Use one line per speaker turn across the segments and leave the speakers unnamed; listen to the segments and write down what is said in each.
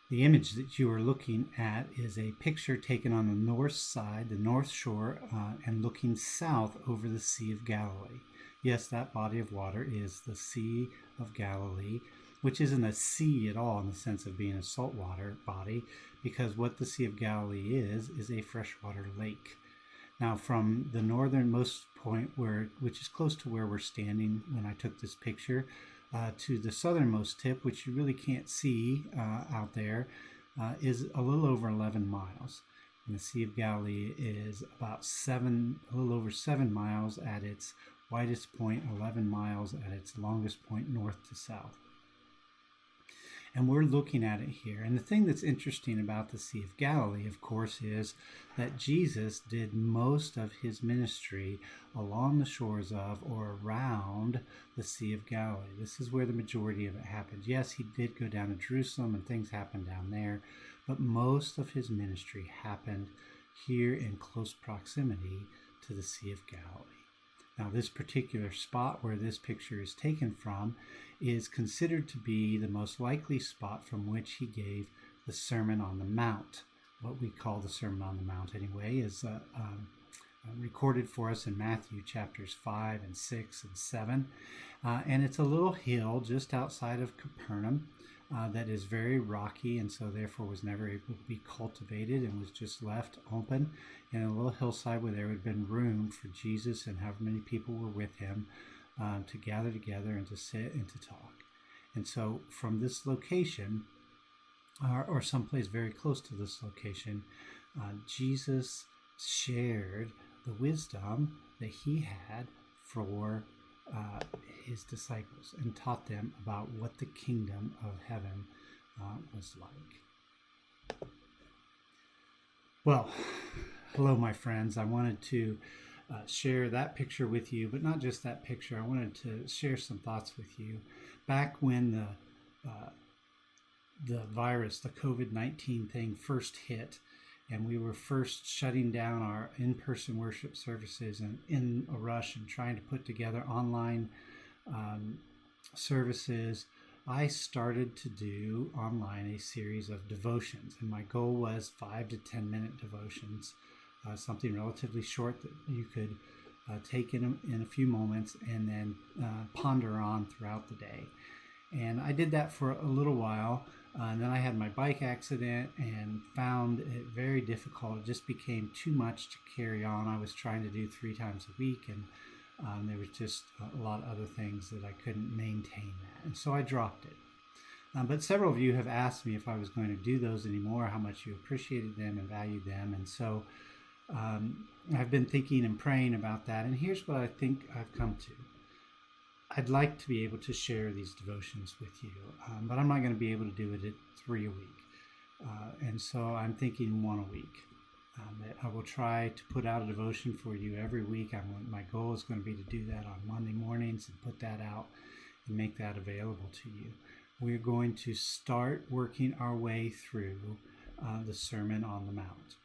The image that you are looking at is a picture taken on the north side, the North Shore, and looking south over the Sea of Galilee. Yes, that body of water is the Sea of Galilee, which isn't a sea at all in the sense of being a saltwater body, because what the Sea of Galilee is a freshwater lake. Now, from the northernmost point, which is close to where we're standing when I took this picture, to the southernmost tip, which you really can't see out there, is a little over 11 miles. And the Sea of Galilee is about a little over 7 miles at its widest point, 11 miles at its longest point, north to south. And we're looking at it here. And the thing that's interesting about the Sea of Galilee, of course, is that Jesus did most of his ministry along the shores of or around the Sea of Galilee. This is where the majority of it happened. Yes, he did go down to Jerusalem and things happened down there, but most of his ministry happened here in close proximity to the Sea of Galilee. Now, this particular spot where this picture is taken from is considered to be the most likely spot from which he gave the Sermon on the Mount. What we call the Sermon on the Mount, anyway, is recorded for us in Matthew chapters 5 and 6 and 7. And it's a little hill just outside of Capernaum that is very rocky and so therefore was never able to be cultivated and was just left open in a little hillside where there would have been room for Jesus and however many people were with him to gather together and to sit and to talk. And so from this location, or someplace very close to this location, Jesus shared the wisdom that he had for his disciples and taught them about what the kingdom of heaven was like. Well, hello, my friends. I wanted to share that picture with you, but not just that picture. I wanted to share some thoughts with you. Back when the virus, the COVID-19 thing first hit, and we were first shutting down our in-person worship services and in a rush and trying to put together online services, I started to do online a series of devotions. And my goal was 5 to 10 minute devotions, something relatively short that you could take in a few moments and then ponder on throughout the day. And I did that for a little while. And then I had my bike accident and found it very difficult. It just became too much to carry on. I was trying to do 3 times a week, and there was just a lot of other things that I couldn't maintain that. And so I dropped it. But several of you have asked me if I was going to do those anymore, how much you appreciated them and valued them. And so I've been thinking and praying about that. And here's what I think I've come to. I'd like to be able to share these devotions with you, but I'm not going to be able to do it at 3 a week. And so I'm thinking 1 a week. I will try to put out a devotion for you every week. My goal is going to be to do that on Monday mornings and put that out and make that available to you. We're going to start working our way through the Sermon on the Mount,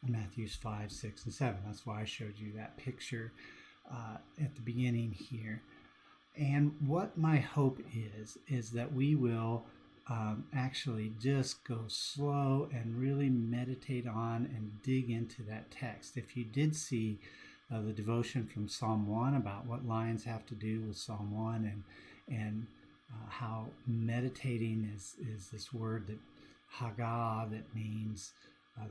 Matthews 5, 6, and 7. That's why I showed you that picture at the beginning here. And what my hope is that we will actually just go slow and really meditate on and dig into that text. If you did see the devotion from Psalm 1 about what lions have to do with Psalm 1 and how meditating is this word that Haggah, that means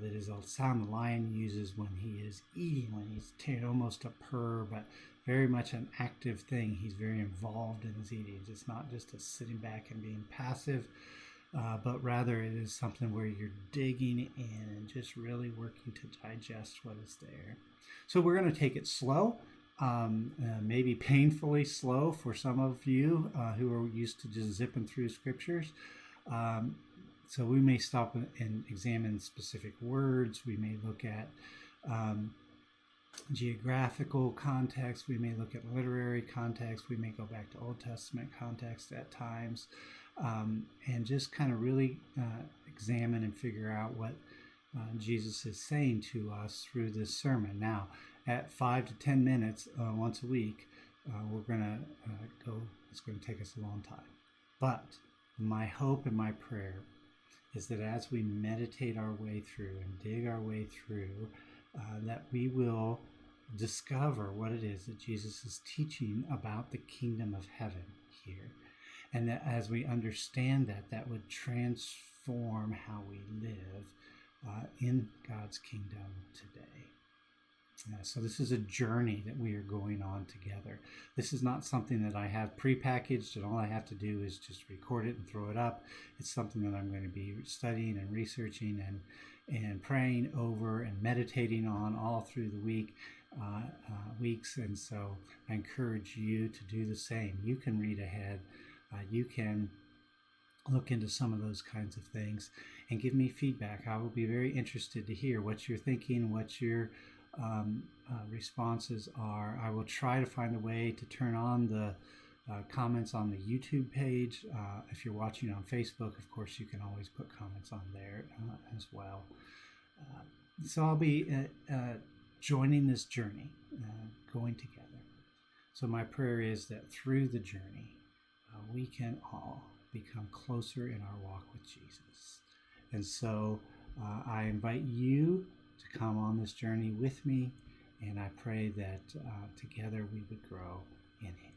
that is a sound the lion uses when he is eating, when he's almost a purr, but very much an active thing. He's very involved in his eating. It's not just a sitting back and being passive, but rather it is something where you're digging in and just really working to digest what is there. So we're going to take it slow, maybe painfully slow for some of you who are used to just zipping through scriptures. So we may stop and examine specific words. We may look at geographical context. We may look at literary context. We may go back to Old Testament context at times, and just kind of really examine and figure out what Jesus is saying to us through this sermon. Now, at 5 to 10 minutes once a week, we're going to go. It's going to take us a long time. But my hope and my prayer is that as we meditate our way through and dig our way through, that we will discover what it is that Jesus is teaching about the kingdom of heaven here. And that as we understand that, that would transform how we live in God's kingdom today. So this is a journey that we are going on together. This is not something that I have prepackaged and all I have to do is just record it and throw it up. It's something that I'm going to be studying and researching and praying over and meditating on all through the weeks. And so I encourage you to do the same. You can read ahead. You can look into some of those kinds of things and give me feedback. I will be very interested to hear what you're thinking, what your responses are. I will try to find a way to turn on the comments on the YouTube page. If you're watching on Facebook, of course, you can always put comments on there as well. So I'll be joining this journey, going together. So my prayer is that through the journey, we can all become closer in our walk with Jesus. And so I invite you to come on this journey with me, and I pray that together we would grow in Him.